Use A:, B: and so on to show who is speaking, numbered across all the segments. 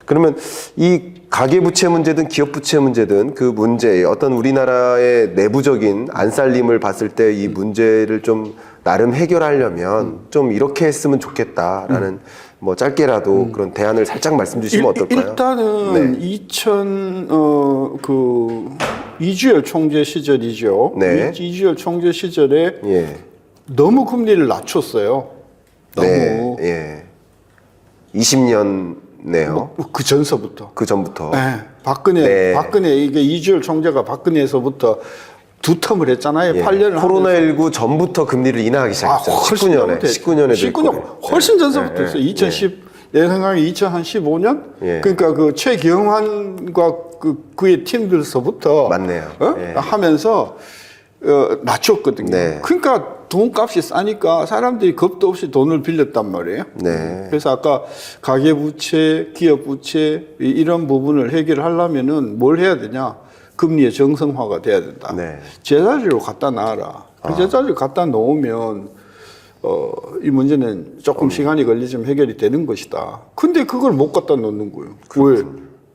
A: 그러면 이 가계부채 문제든 기업부채 문제든 그 문제, 어떤 우리나라의 내부적인 안살림을 봤을 때 이 문제를 좀 나름 해결하려면 좀 이렇게 했으면 좋겠다라는 뭐 짧게라도 그런 대안을 살짝 말씀 주시면 어떨까요?
B: 일단은 이주열 총재 시절이죠.
A: 네.
B: 이주열 총재 시절에
A: 예.
B: 너무 금리를 낮췄어요. 너무.
A: 네. 예. 20년네요.
B: 그 전서부터.
A: 그 전부터.
B: 네. 박근혜 이게 이주열 총재가 박근혜에서부터 두 텀을 했잖아요.
A: 예.
B: 8년을
A: 코로나19 전부터 금리를 인하하기 시작했어요. 19년에
B: 훨씬 전서부터 했어요. 2010, 내 생각에 2015년?
A: 예.
B: 그러니까 그 최경환과 그의 팀들서부터
A: 맞네요. 예.
B: 하면서 낮췄거든요.
A: 네.
B: 그러니까 돈값이 싸니까 사람들이 겁도 없이 돈을 빌렸단 말이에요.
A: 네.
B: 그래서 아까 가계부채, 기업부채 이런 부분을 해결하려면은 뭘 해야 되냐? 금리의 정성화가 돼야 된다.
A: 네.
B: 제자리로 갖다 놔라. 그 제자리로 갖다 놓으면 이 문제는 조금 시간이 걸리지만 해결이 되는 것이다. 근데 그걸 못 갖다 놓는 거예요. 왜?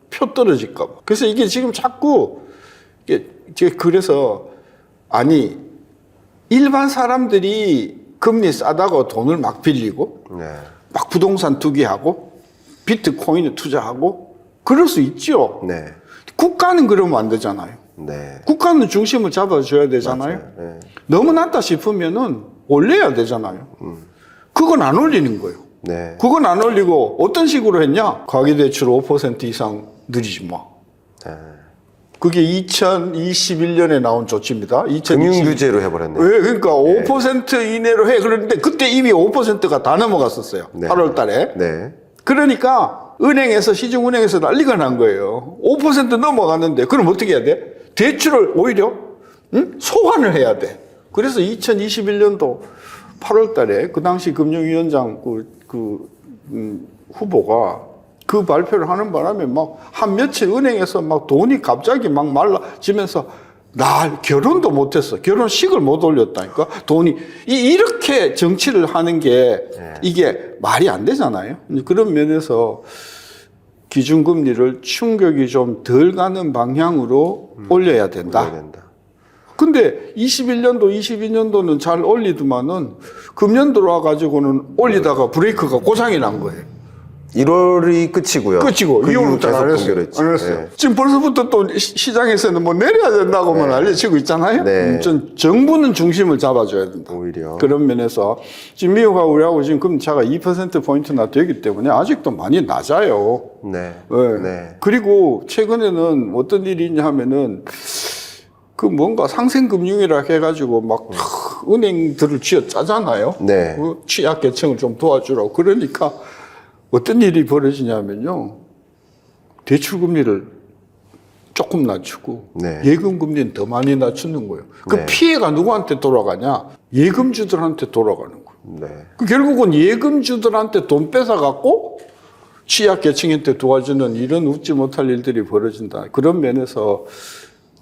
B: 표 떨어질까 봐. 그래서 이게 지금 자꾸 그래서 아니 일반 사람들이 금리 싸다고 돈을 막 빌리고
A: 네.
B: 막 부동산 투기하고 비트코인에 투자하고 그럴 수 있죠.
A: 네.
B: 국가는 그러면 안 되잖아요.
A: 네.
B: 국가는 중심을 잡아줘야 되잖아요.
A: 네.
B: 너무 낮다 싶으면은 올려야 되잖아요. 그건 안 올리는 거예요.
A: 네.
B: 그건 안 올리고 어떤 식으로 했냐? 가계대출 5% 이상 늘리지 마.
A: 네.
B: 그게 2021년에 나온 조치입니다.
A: 금융규제로 해버렸네요.
B: 왜? 그러니까 5% 이내로 해. 그런데 그때 이미 5%가 다 넘어갔었어요.
A: 네.
B: 8월 달에.
A: 네.
B: 그러니까 은행에서 시중은행에서 난리가 난 거예요. 5% 넘어갔는데 그럼 어떻게 해야 돼? 대출을 오히려 소환을 해야 돼. 그래서 2021년도 8월 달에 그 당시 금융위원장 후보가 그 발표를 하는 바람에 막 한 며칠 은행에서 막 돈이 갑자기 막 말라지면서 결혼도 못했어. 결혼식을 못 올렸다니까. 돈이 이렇게 정치를 하는 게 이게 말이 안 되잖아요. 그런 면에서 기준금리를 충격이 좀 덜 가는 방향으로 올려야 된다. 근데 21년도, 22년도는 잘 올리더만은 금년 들어와가지고는 올리다가 브레이크가 고장이 난 거예요.
A: 1월이 끝이고요.
B: 끝이고
A: 그
B: 2월부터 안 했어요. 안 했어요. 네. 지금 벌써부터 또 시장에서는 뭐 내려야 된다고만 알려지고 있잖아요.
A: 네.
B: 정부는 중심을 잡아줘야 된다.
A: 오히려.
B: 그런 면에서 지금 미국하고 우리하고 지금 금리차가 2%포인트나 되기 때문에 아직도 많이 낮아요.
A: 네.
B: 네.
A: 네.
B: 그리고 최근에는 어떤 일이 있냐 하면은 그 뭔가 상생금융이라 해가지고 막 은행들을 쥐어 짜잖아요.
A: 네.
B: 그 취약계층을 좀 도와주라고. 그러니까 어떤 일이 벌어지냐면요. 대출금리를 조금 낮추고
A: 네.
B: 예금금리는 더 많이 낮추는 거예요. 그
A: 네.
B: 피해가 누구한테 돌아가냐? 예금주들한테 돌아가는 거예요.
A: 네.
B: 그 결국은 예금주들한테 돈 뺏어갖고 취약계층한테 도와주는 이런 웃지 못할 일들이 벌어진다. 그런 면에서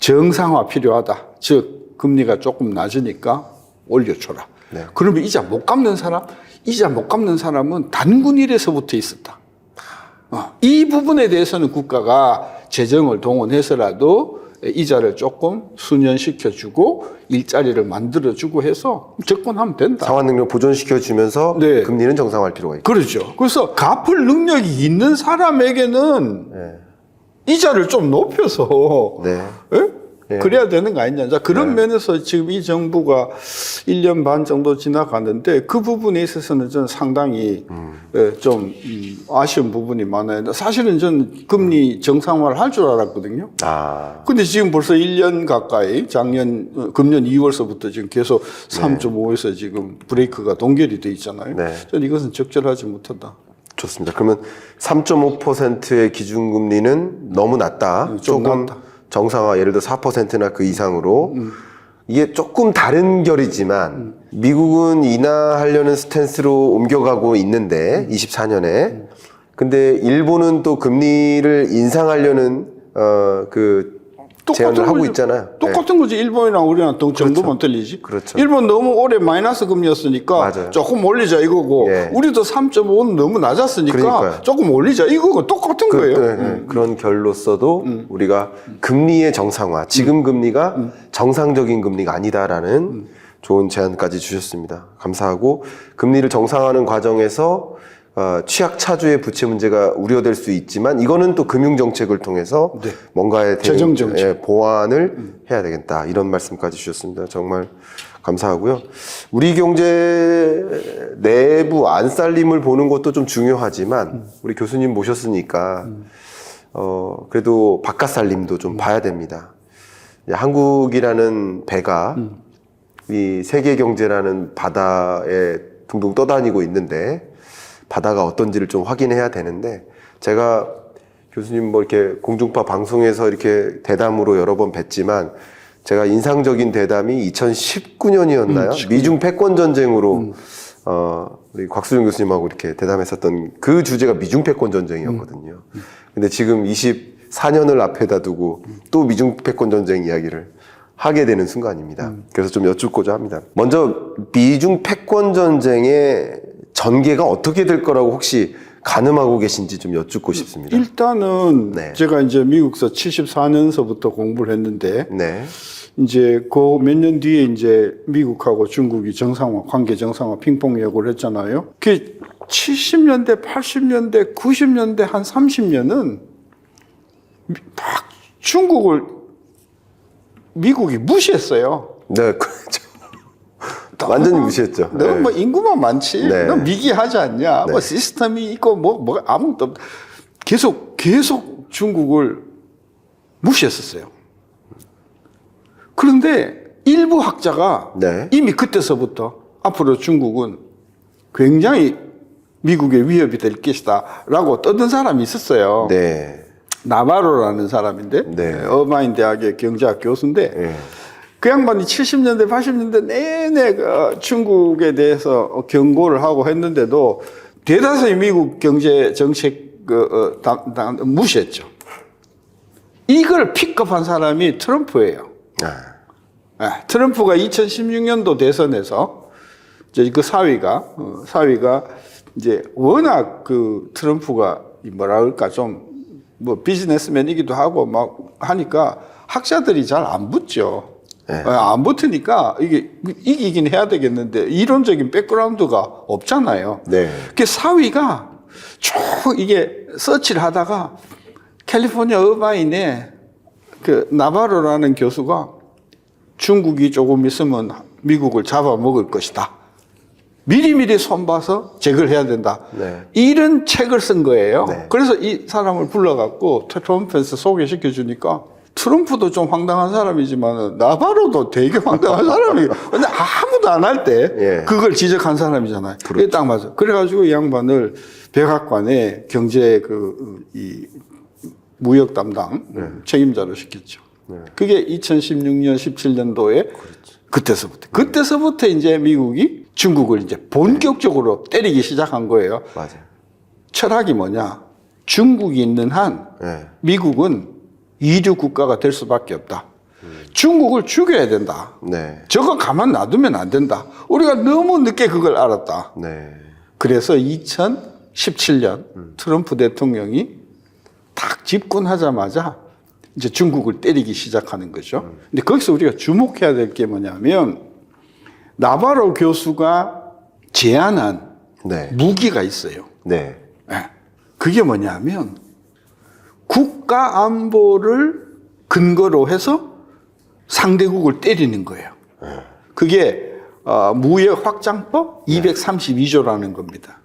B: 정상화 필요하다. 즉 금리가 조금 낮으니까 올려줘라.
A: 네.
B: 그러면 이자 못 갚는 사람은 단군일에서부터 있었다. 이 부분에 대해서는 국가가 재정을 동원해서라도 이자를 조금 순연시켜주고 일자리를 만들어주고 해서 접근하면 된다.
A: 상환 능력 보존시켜주면서
B: 네.
A: 금리는 정상화할 필요가 있다.
B: 그렇죠. 그래서 갚을 능력이 있는 사람에게는
A: 네.
B: 이자를 좀 높여서
A: 네.
B: 예?
A: 네.
B: 그래야 되는 거 아니냐. 자, 그런 면에서 지금 이 정부가 1년 반 정도 지나가는데 그 부분에 있어서는 저는 상당히 좀 아쉬운 부분이 많아요. 사실은 저는 금리 정상화를 할 줄 알았거든요. 근데 지금 벌써 1년 가까이 금년 2월서부터 지금 계속 3.5에서 지금 브레이크가 동결이 돼 있잖아요.
A: 네.
B: 저는 이것은 적절하지 못하다.
A: 좋습니다. 그러면 3.5%의 기준금리는 너무 낮다.
B: 좀
A: 조금
B: 낮다.
A: 정상화, 예를 들어 4%나 그 이상으로 이게 조금 다른 결이지만 미국은 인하하려는 스탠스로 옮겨가고 있는데 24년에 근데 일본은 또 금리를 인상하려는 그 제안을 하고 있잖아요.
B: 똑같은 거지. 일본이랑 우리랑 정도만 틀리지.
A: 그렇죠.
B: 일본 너무 오래 마이너스 금리였으니까
A: 맞아요.
B: 조금 올리자 이거고
A: 예.
B: 우리도 3.5는 너무 낮았으니까
A: 그러니까요.
B: 조금 올리자 이거고 똑같은 거예요.
A: 그런 결로서도 우리가 금리의 정상화, 지금 금리가 정상적인 금리가 아니다라는 좋은 제안까지 주셨습니다. 감사하고 금리를 정상화하는 과정에서 취약차주의 부채 문제가 우려될 수 있지만 이거는 또 금융정책을 통해서
B: 네.
A: 뭔가에 대한
B: 재정정책.
A: 보완을 해야 되겠다 이런 말씀까지 주셨습니다. 정말 감사하고요. 우리 경제 내부 안살림을 보는 것도 좀 중요하지만 우리 교수님 모셨으니까 그래도 바깥살림도 좀 봐야 됩니다. 한국이라는 배가 이 세계 경제라는 바다에 둥둥 떠다니고 있는데 바다가 어떤지를 좀 확인해야 되는데 제가 교수님 뭐 이렇게 공중파 방송에서 이렇게 대담으로 여러 번 뵀지만 제가 인상적인 대담이 2019년이었나요? 미중 패권 전쟁으로 우리 곽수정 교수님하고 이렇게 대담했었던 그 주제가 미중 패권 전쟁이었거든요. 근데 지금 24년을 앞에다 두고 또 미중 패권 전쟁 이야기를 하게 되는 순간입니다. 그래서 좀 여쭙고자 합니다. 먼저 미중 패권 전쟁의 전개가 어떻게 될 거라고 혹시 가늠하고 계신지 좀 여쭙고 싶습니다.
B: 일단은
A: 네.
B: 제가 이제 미국서 74년서부터 공부를 했는데
A: 네.
B: 이제 그 몇 년 뒤에 이제 미국하고 중국이 정상화, 관계 정상화 핑퐁 예고를 했잖아요. 그 70년대, 80년대, 90년대 한 30년은 막 중국을 미국이 무시했어요.
A: 네, 그렇죠. 완전히 무시했죠.
B: 너 뭐 인구만 많지?
A: 네.
B: 너 미개하지 않냐?
A: 네.
B: 뭐 시스템이 있고 뭐 아무것도 없. 계속 중국을 무시했었어요. 그런데 일부 학자가
A: 네.
B: 이미 그때서부터 앞으로 중국은 굉장히 미국의 위협이 될 것이다라고 떠든 사람이 있었어요.
A: 네.
B: 나바로라는 사람인데
A: 네.
B: 어바인 대학의 경제학 교수인데
A: 네.
B: 그 양반이 70년대, 80년대 내내 중국에 대해서 경고를 하고 했는데도 대다수의 미국 경제 정책 무시했죠. 이걸 픽업한 사람이 트럼프예요. 트럼프가 2016년도 대선에서 이제 그 사위가 이제 워낙 그 트럼프가 뭐라 그럴까 좀 뭐 비즈니스맨이기도 하고 막 하니까 학자들이 잘 안 붙죠. 안 붙으니까 이게 이기긴 해야 되겠는데 이론적인 백그라운드가 없잖아요.
A: 네.
B: 그 사위가 쭉 이게 서치를 하다가 캘리포니아 어바인에 그 나바로라는 교수가 중국이 조금 있으면 미국을 잡아먹을 것이다. 미리미리 손봐서 제거를 해야 된다.
A: 네.
B: 이런 책을 쓴 거예요.
A: 네.
B: 그래서 이 사람을 불러갖고 트럼프에서 소개시켜 주니까 트럼프도 좀 황당한 사람이지만 나바로도 되게 황당한 사람이에요. 근데 아무도 안 할 때
A: 예. 그렇죠.
B: 그걸 지적한 사람이잖아요. 이게 딱 맞아. 그래가지고 이 양반을 백악관에 경제 이 무역 담당 책임자로 시켰죠. 그게 2016년, 17년도에 그때서부터 이제 미국이 중국을 이제 본격적으로 때리기 시작한 거예요.
A: 맞아요.
B: 철학이 뭐냐? 중국이 있는 한
A: 네.
B: 미국은 이류 국가가 될 수밖에 없다. 중국을 죽여야 된다.
A: 네.
B: 저거 가만 놔두면 안 된다. 우리가 너무 늦게 그걸 알았다.
A: 네.
B: 그래서 2017년 트럼프 대통령이 딱 집권하자마자 이제 중국을 때리기 시작하는 거죠. 근데 거기서 우리가 주목해야 될 게 뭐냐면 나바로 교수가 제안한
A: 네.
B: 무기가 있어요.
A: 네.
B: 그게 뭐냐면 국가 안보를 근거로 해서 상대국을 때리는 거예요. 그게 무역 확장법 232조라는 겁니다.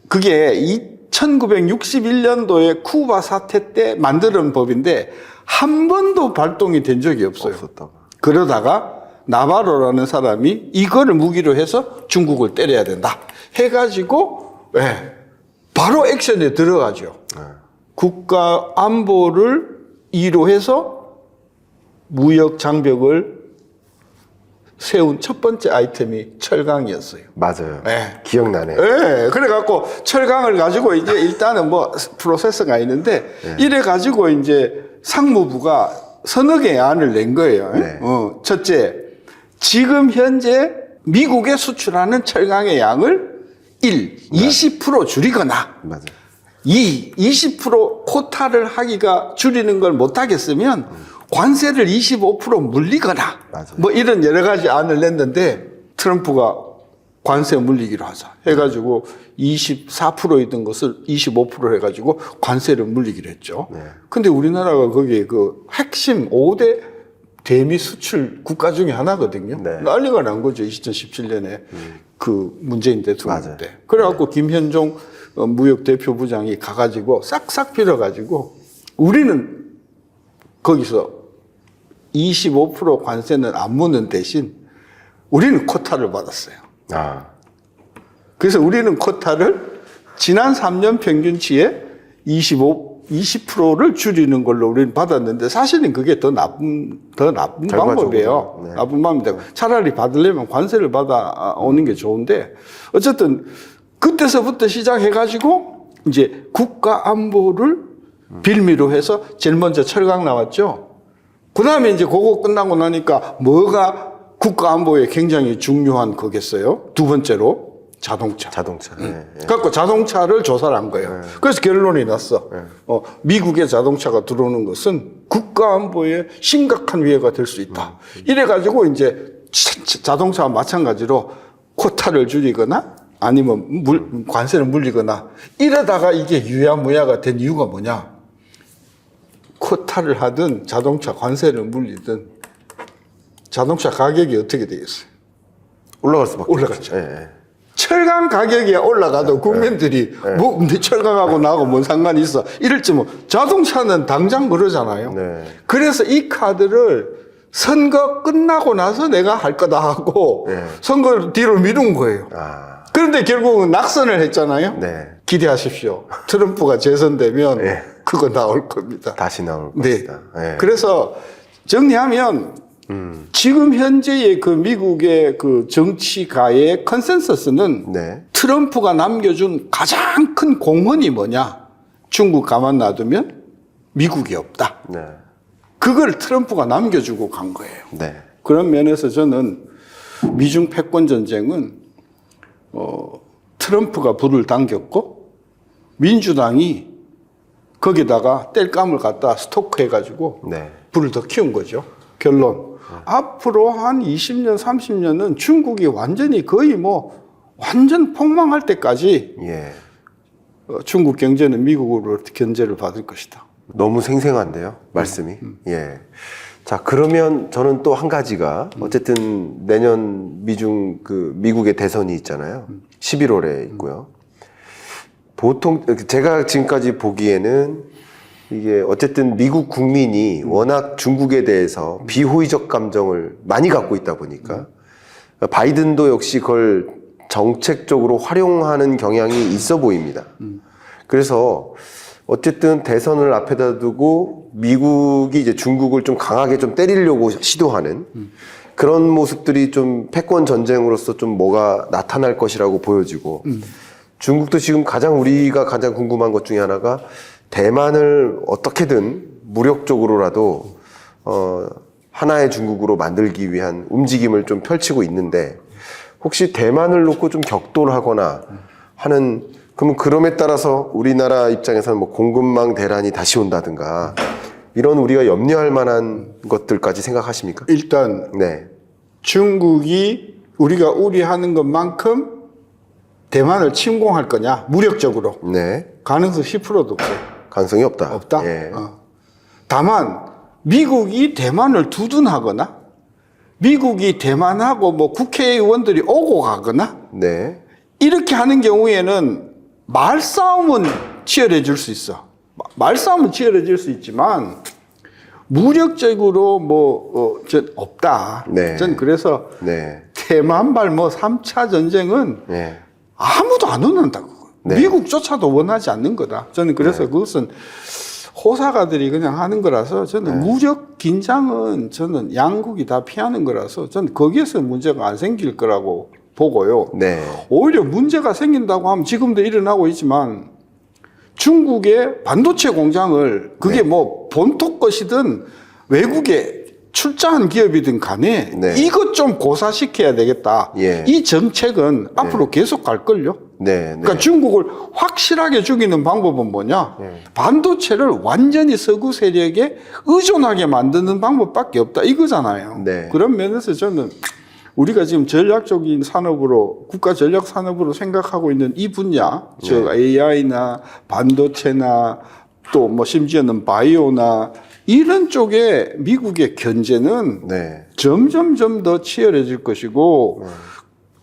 B: 그게 1961년도에 쿠바 사태 때 만드는 법인데 한 번도 발동이 된 적이 없어요.
A: 없었다고.
B: 그러다가 나바로라는 사람이 이거를 무기로 해서 중국을 때려야 된다 해가지고 바로 액션에 들어가죠. 국가 안보를 이로 해서 무역 장벽을 세운 첫 번째 아이템이 철강이었어요.
A: 맞아요.
B: 네.
A: 기억나네요.
B: 네, 그래갖고 철강을 가지고 이제 일단은 뭐 프로세스가 있는데 이래 가지고 이제 상무부가 서너 개의 안을 낸 거예요.
A: 네.
B: 첫째, 지금 현재 미국에 수출하는 철강의 양을 20% 줄이거나
A: 맞아요.
B: 20% 코타를 하기가 줄이는 걸 못하겠으면 관세를 25% 물리거나
A: 맞아요.
B: 뭐 이런 여러 가지 안을 냈는데 트럼프가 관세 물리기로 하자 해가지고 24%였던 것을 25% 해가지고 관세를 물리기로 했죠.
A: 네.
B: 근데 우리나라가 거기에 그 핵심 5대 대미 수출 국가 중에 하나거든요.
A: 네.
B: 난리가 난 거죠. 2017년에 그 문재인 대통령
A: 맞아요.
B: 때. 그래갖고 김현종 무역 대표부장이 가가지고 싹싹 빌어가지고 우리는 거기서 25% 관세는 안 묻는 대신 우리는 쿼타를 받았어요.
A: 아,
B: 그래서 우리는 쿼타를 지난 3년 평균치에 20%를 줄이는 걸로 우리는 받았는데 사실은 그게 더 나쁜
A: 결과적으로.
B: 방법이에요.
A: 네.
B: 나쁜 방법인데 차라리 받으려면 관세를 받아 오는 게 좋은데 어쨌든 그때서부터 시작해가지고 이제 국가 안보를 빌미로 해서 제일 먼저 철강 나왔죠. 그 다음에 이제 그거 끝나고 나니까 뭐가 국가 안보에 굉장히 중요한 거겠어요? 두 번째로 자동차.
A: 네.
B: 그래서 자동차를 조사를 한 거예요. 그래서 결론이 났어. 미국의 자동차가 들어오는 것은 국가 안보에 심각한 위해가 될 수 있다. 이래가지고 이제 자동차와 마찬가지로 쿼타를 줄이거나 아니면 관세를 물리거나 이러다가 이게 유야무야가 된 이유가 뭐냐? 쿼타를 하든 자동차 관세를 물리든 자동차 가격이 어떻게 되겠어요?
A: 올라갈 수밖에
B: 올라갔죠.
A: 없죠. 예.
B: 철강 가격이 올라가도 국민들이 뭐 근데 철강하고 나하고 뭔 상관이 있어? 이럴지 뭐 자동차는 당장 그러잖아요.
A: 네.
B: 그래서 이 카드를 선거 끝나고 나서 내가 할 거다 하고
A: 네.
B: 선거 뒤로 미룬 거예요.
A: 아,
B: 그런데 결국은 낙선을 했잖아요.
A: 네.
B: 기대하십시오. 트럼프가 재선되면
A: 네.
B: 그거 나올 겁니다.
A: 다시 나올
B: 네.
A: 겁니다. 네.
B: 그래서 정리하면 지금 현재의 그 미국의 그 정치가의 컨센서스는
A: 네.
B: 트럼프가 남겨준 가장 큰 공헌이 뭐냐? 중국 가만 놔두면 미국이 없다.
A: 네.
B: 그걸 트럼프가 남겨주고 간 거예요.
A: 네.
B: 그런 면에서 저는 미중 패권 전쟁은 트럼프가 불을 당겼고 민주당이 거기다가 땔감을 갖다 스토크해가지고
A: 네.
B: 불을 더 키운 거죠. 결론. 앞으로 한 20년, 30년은 중국이 완전히 거의 뭐 완전 폭망할 때까지
A: 예.
B: 중국 경제는 미국으로 견제를 받을 것이다.
A: 너무 생생한데요, 말씀이. 예. 자, 그러면 저는 또 한 가지가 어쨌든 내년 미국의 대선이 있잖아요. 11월에 있고요. 보통 제가 지금까지 보기에는 이게 어쨌든 미국 국민이 워낙 중국에 대해서 비호의적 감정을 많이 갖고 있다 보니까 바이든도 역시 그걸 정책적으로 활용하는 경향이 있어 보입니다. 그래서 어쨌든 대선을 앞에다 두고 미국이 이제 중국을 좀 강하게 좀 때리려고 시도하는 그런 모습들이 좀 패권 전쟁으로서 좀 뭐가 나타날 것이라고 보여지고 중국도 지금 우리가 가장 궁금한 것 중에 하나가 대만을 어떻게든 무력적으로라도 하나의 중국으로 만들기 위한 움직임을 좀 펼치고 있는데 혹시 대만을 놓고 좀 격돌하거나 하는 그러면 그럼에 따라서 우리나라 입장에서는 뭐 공급망 대란이 다시 온다든가 이런 우리가 염려할 만한 것들까지 생각하십니까?
B: 일단
A: 네.
B: 중국이 우리가 우려하는 것만큼 대만을 침공할 거냐 무력적으로
A: 네.
B: 가능성 10%도 없어요.
A: 가능성이 없다.
B: 없다.
A: 예.
B: 다만 미국이 대만을 두둔하거나 미국이 대만하고 뭐 국회의원들이 오고 가거나
A: 네.
B: 이렇게 하는 경우에는 말싸움은 치열해질 수 있어. 말싸움은 치열해질 수 있지만 무력적으로 없다.
A: 네.
B: 전 그래서
A: 네.
B: 대만발 3차 전쟁은
A: 네.
B: 아무도 안 원한다고.
A: 네.
B: 미국조차도 원하지 않는 거다. 저는 그래서 그것은 호사가들이 그냥 하는 거라서 저는 무력 긴장은 저는 양국이 다 피하는 거라서 저는 거기에서 문제가 안 생길 거라고 보고요.
A: 네.
B: 오히려 문제가 생긴다고 하면 지금도 일어나고 있지만 중국의 반도체 공장을 그게 뭐 본토 것이든 외국에 출자한 기업이든 간에
A: 네.
B: 이것 좀 고사시켜야 되겠다.
A: 예.
B: 이 정책은 앞으로 계속 갈걸요.
A: 네, 네.
B: 그러니까 중국을 확실하게 죽이는 방법은 뭐냐? 반도체를 완전히 서구 세력에 의존하게 만드는 방법밖에 없다 이거잖아요.
A: 네.
B: 그런 면에서 저는 우리가 지금 전략적인 산업으로 국가 전략 산업으로 생각하고 있는 이 분야, 즉 AI나 반도체나 또 뭐 심지어는 바이오나 이런 쪽에 미국의 견제는
A: 네.
B: 점점점 더 치열해질 것이고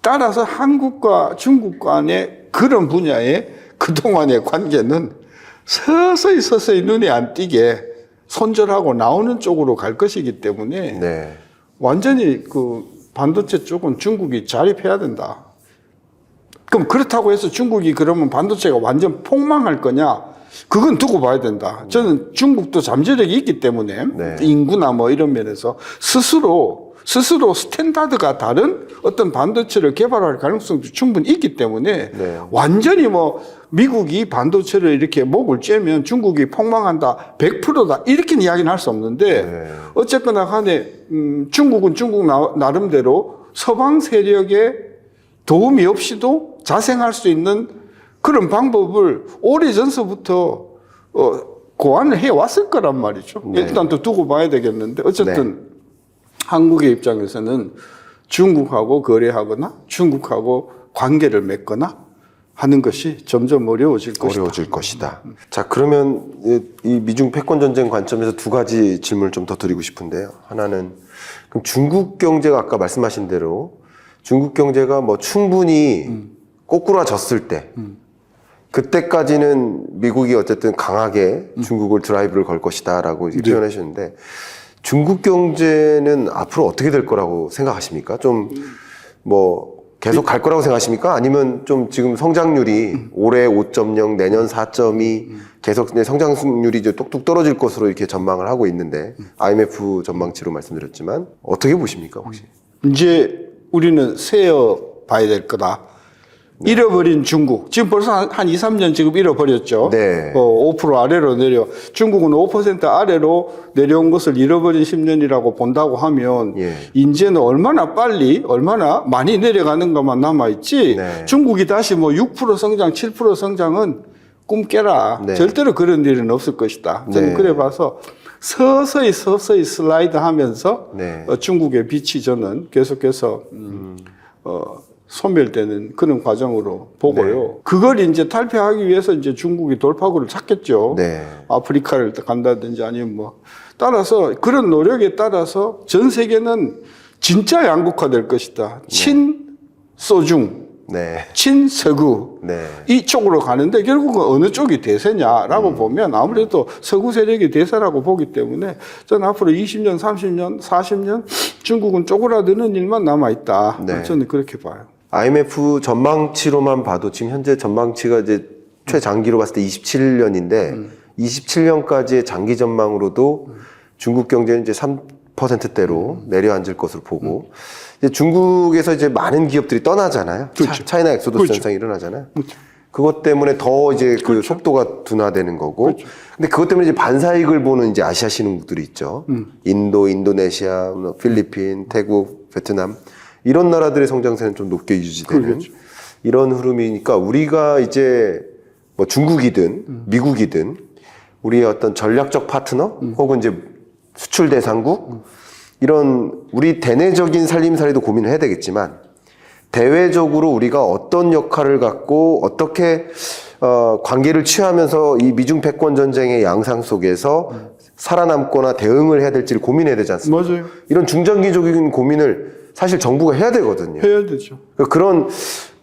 B: 따라서 한국과 중국 간의 그런 분야의 그동안의 관계는 서서히 눈에 안 띄게 손절하고 나오는 쪽으로 갈 것이기 때문에
A: 네.
B: 완전히 그 반도체 쪽은 중국이 자립해야 된다. 그럼 그렇다고 해서 중국이 그러면 반도체가 완전 폭망할 거냐? 그건 두고 봐야 된다. 저는 중국도 잠재력이 있기 때문에
A: 네.
B: 인구나 뭐 이런 면에서 스스로 스탠다드가 다른 어떤 반도체를 개발할 가능성도 충분히 있기 때문에
A: 네.
B: 완전히 뭐 미국이 반도체를 이렇게 목을 쬐면 중국이 폭망한다 100%다 이렇게 이야기는 할 수 없는데
A: 네.
B: 어쨌거나 간에 중국은 중국 나름대로 서방 세력의 도움이 없이도 자생할 수 있는 그런 방법을 오래전서부터 고안을 해왔을 거란 말이죠.
A: 네.
B: 일단 또 두고 봐야 되겠는데 어쨌든 한국의 입장에서는 중국하고 거래하거나 중국하고 관계를 맺거나 하는 것이 점점 어려워질 것이다.
A: 자, 그러면 이 미중 패권 전쟁 관점에서 두 가지 질문을 좀 더 드리고 싶은데요. 하나는 그럼 중국 경제가 아까 말씀하신 대로 중국 경제가 뭐 충분히 꼬꾸라졌을 때 그때까지는 미국이 어쨌든 강하게 중국을 드라이브를 걸 것이다라고 표현해 주셨는데 중국 경제는 앞으로 어떻게 될 거라고 생각하십니까? 좀 뭐 계속 갈 거라고 생각하십니까? 아니면 좀 지금 성장률이 올해 5.0, 내년 4.2 계속 성장률이 이제 뚝뚝 떨어질 것으로 이렇게 전망을 하고 있는데 IMF 전망치로 말씀드렸지만 어떻게 보십니까, 혹시?
B: 이제 우리는 세어 봐야 될 거다. 잃어버린 중국. 지금 벌써 한 2, 3년 지금 잃어버렸죠.
A: 네.
B: 5% 아래로 내려. 중국은 5% 아래로 내려온 것을 잃어버린 10년이라고 본다고 하면
A: 예.
B: 이제는 얼마나 빨리, 얼마나 많이 내려가는가만 남아있지.
A: 네.
B: 중국이 다시 뭐 6% 성장, 7% 성장은 꿈 깨라.
A: 네.
B: 절대로 그런 일은 없을 것이다. 저는
A: 네.
B: 그래 봐서 서서히 슬라이드 하면서
A: 네.
B: 중국의 빛이 저는 계속해서 소멸되는 그런 과정으로 보고요. 그걸 이제 탈피하기 위해서 이제 중국이 돌파구를 찾겠죠.
A: 네.
B: 아프리카를 간다든지 아니면 뭐. 따라서 그런 노력에 따라서 전 세계는 진짜 양극화될 것이다. 친소중,
A: 네.
B: 친서구
A: 네.
B: 이쪽으로 가는데 결국은 어느 쪽이 대세냐라고 보면 아무래도 서구 세력이 대세라고 보기 때문에 저는 앞으로 20년, 30년, 40년 중국은 쪼그라드는 일만 남아있다.
A: 네.
B: 저는 그렇게 봐요.
A: IMF 전망치로만 봐도 지금 현재 전망치가 이제 최장기로 봤을 때 27년인데 27년까지의 장기 전망으로도 중국 경제는 이제 3%대로 내려앉을 것으로 보고 이제 중국에서 이제 많은 기업들이 떠나잖아요.
B: 그렇죠.
A: 차이나 엑소더스
B: 그렇죠.
A: 현상이 일어나잖아요. 그것 때문에 더 이제 그 속도가 둔화되는 거고. 근데 그것 때문에 이제 반사이익을 보는 이제 아시아 신흥국들이 있죠. 인도, 인도네시아, 뭐 필리핀, 태국, 베트남 이런 나라들의 성장세는 좀 높게 유지되는
B: 그렇죠.
A: 이런 흐름이니까 우리가 이제 뭐 중국이든 미국이든 우리의 어떤 전략적 파트너 혹은 이제 수출 대상국 이런 우리 대내적인 살림살이도 고민을 해야 되겠지만 대외적으로 우리가 어떤 역할을 갖고 어떻게 관계를 취하면서 이 미중 패권 전쟁의 양상 속에서 살아남거나 대응을 해야 될지를 고민해야 되지 않습니까?
B: 맞아요.
A: 이런 중장기적인 고민을 사실 정부가 해야 되거든요.
B: 해야 되죠.
A: 그런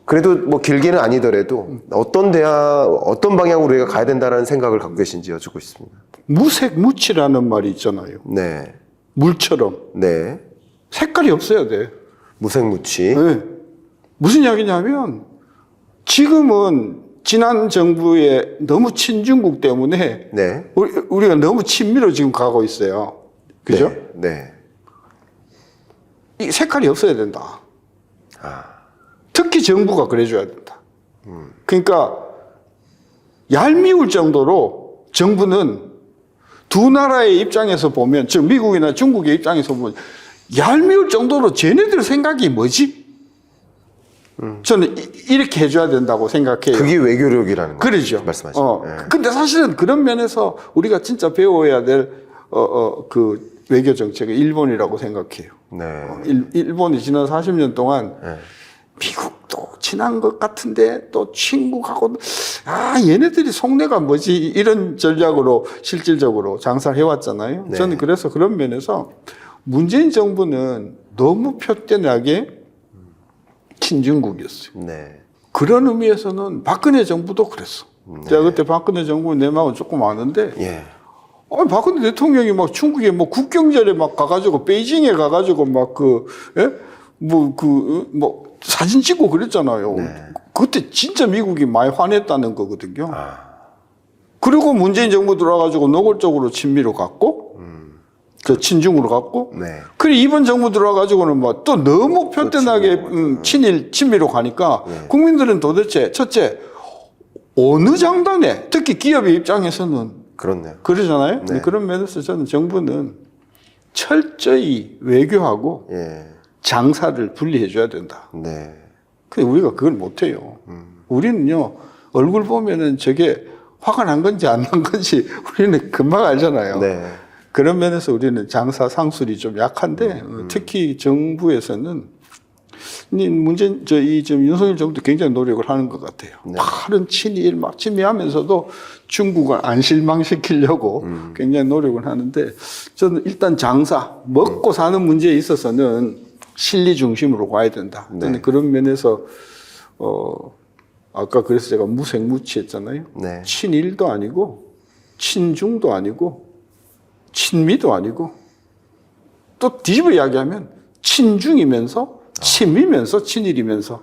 A: 그래도 뭐 길게는 아니더라도 어떤 방향으로 우리가 가야 된다는 생각을 갖고 계신지 여쭙고 싶습니다.
B: 무색무취라는 말이 있잖아요.
A: 네,
B: 물처럼
A: 네,
B: 색깔이 없어야 돼.
A: 무색무취.
B: 네. 무슨 이야기냐면 지금은 지난 정부의 너무 친중국 때문에
A: 네,
B: 우리가 너무 친미로 지금 가고 있어요. 그죠?
A: 네.
B: 이 색깔이 없어야 된다. 특히 정부가 그래줘야 된다. 그러니까 얄미울 정도로 정부는 두 나라의 입장에서 보면, 즉 미국이나 중국의 입장에서 보면 얄미울 정도로 쟤네들 생각이 뭐지? 저는 이렇게 해줘야 된다고 생각해요.
A: 그게 외교력이라는 거죠.
B: 그러죠.
A: 말씀하시죠. 예.
B: 근데 사실은 그런 면에서 우리가 진짜 배워야 될, 그 외교 정책은 일본이라고 생각해요.
A: 네.
B: 일본이 지난 40년 동안
A: 네.
B: 미국도 친한 것 같은데 또 친구하고, 얘네들이 속내가 뭐지? 이런 전략으로 실질적으로 장사를 해왔잖아요.
A: 네.
B: 저는 그래서 그런 면에서 문재인 정부는 너무 표대나게 친중국이었어요.
A: 네.
B: 그런 의미에서는 박근혜 정부도 그랬어. 제가 그때 박근혜 정부 내 마음은 조금 아는데,
A: 예.
B: 박근혜 대통령이 막 중국에 뭐 국경절에 막 가가지고 베이징에 가가지고 막 사진 찍고 그랬잖아요.
A: 네.
B: 그때 진짜 미국이 많이 화냈다는 거거든요. 그리고 문재인 정부 들어와가지고 노골적으로 친미로 갔고, 저 친중으로 갔고,
A: 네.
B: 그리고 이번 정부 들어와가지고는 뭐 또 너무 표대나게 친미로 가니까 국민들은 도대체 첫째 어느 장단에, 특히 기업의 입장에서는
A: 그렇네요.
B: 그러잖아요.
A: 네.
B: 그런 면에서 저는 정부는 철저히 외교하고
A: 예.
B: 장사를 분리해줘야 된다.
A: 네.
B: 근데 우리가 그걸 못해요. 우리는요, 얼굴 보면은 저게 화가 난 건지 안 난 건지 우리는 금방 알잖아요.
A: 네.
B: 그런 면에서 우리는 장사 상술이 좀 약한데, 특히 정부에서는 지금 윤석열 정부도 굉장히 노력을 하는 것 같아요.
A: 네.
B: 빠른 친일 막 친미하면서도 중국을 안 실망시키려고 굉장히 노력을 하는데, 저는 일단 장사, 먹고 사는 문제에 있어서는 실리 중심으로 가야 된다. 저는
A: 네.
B: 그런 면에서, 아까 그래서 제가 무색무취 했잖아요.
A: 네.
B: 친일도 아니고, 친중도 아니고, 친미도 아니고, 또 뒤집어 이야기하면 친중이면서 친미면서 친일이면서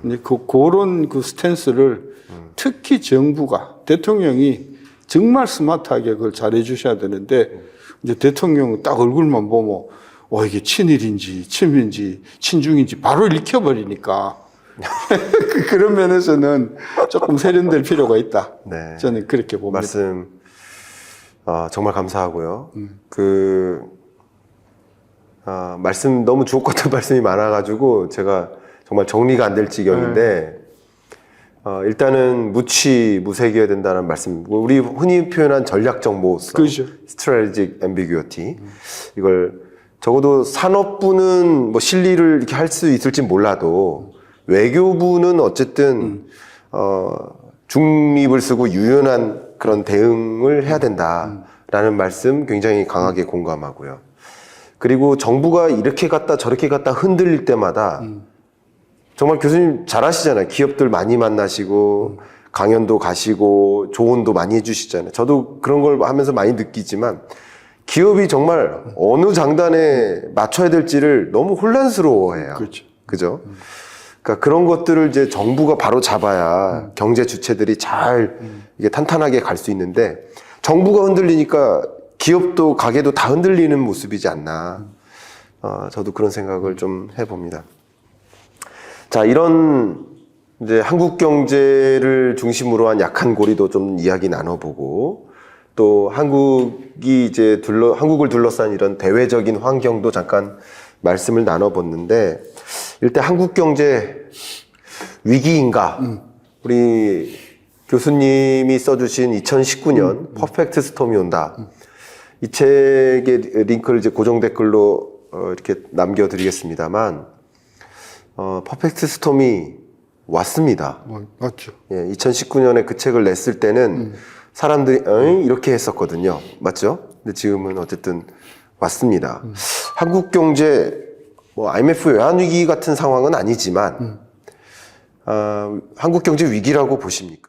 B: 이제 그런 그 스탠스를 특히 정부가, 대통령이 정말 스마트하게 그걸 잘해 주셔야 되는데, 이제 대통령 딱 얼굴만 보면 이게 친일인지 친미인지 친중인지 바로 읽혀버리니까 그런 면에서는 조금 세련될 필요가 있다.
A: 네.
B: 저는 그렇게 봅니다.
A: 말씀 정말 감사하고요. 말씀 너무 주옥 같은 말씀이 많아가지고 제가 정말 정리가 안 될 지경인데 일단은 무색이어야 된다는 말씀. 우리 흔히 표현한 전략적 모호성,
B: 그렇죠.
A: strategic ambiguity. 이걸 적어도 산업부는 뭐 실리를 이렇게 할 수 있을지 몰라도 외교부는 어쨌든 중립을 쓰고 유연한 그런 대응을 해야 된다라는 말씀 굉장히 강하게 공감하고요. 그리고 정부가 이렇게 갔다 저렇게 갔다 흔들릴 때마다 정말 교수님 잘하시잖아요. 기업들 많이 만나시고 강연도 가시고 조언도 많이 해주시잖아요. 저도 그런 걸 하면서 많이 느끼지만 기업이 정말 어느 장단에 맞춰야 될지를 너무 혼란스러워해요.
B: 그렇죠.
A: 그죠? 그러니까 그런 것들을 이제 정부가 바로 잡아야 경제 주체들이 잘 이게 탄탄하게 갈 수 있는데 정부가 흔들리니까 기업도 가게도 다 흔들리는 모습이지 않나. 저도 그런 생각을 좀 해봅니다. 자, 이런 이제 한국 경제를 중심으로 한 약한 고리도 좀 이야기 나눠보고 또 한국을 둘러싼 이런 대외적인 환경도 잠깐 말씀을 나눠봤는데 일단 한국 경제 위기인가? 우리 교수님이 써주신 2019년 퍼펙트 스톰이 온다. 이 책의 링크를 이제 고정 댓글로 이렇게 남겨드리겠습니다만, 퍼펙트 스톰이 왔습니다.
B: 맞죠.
A: 예, 2019년에 그 책을 냈을 때는 사람들이 이렇게 했었거든요. 맞죠? 근데 지금은 어쨌든 왔습니다. 한국 경제, 뭐 IMF 외환위기 같은 상황은 아니지만, 한국 경제 위기라고 보십니까?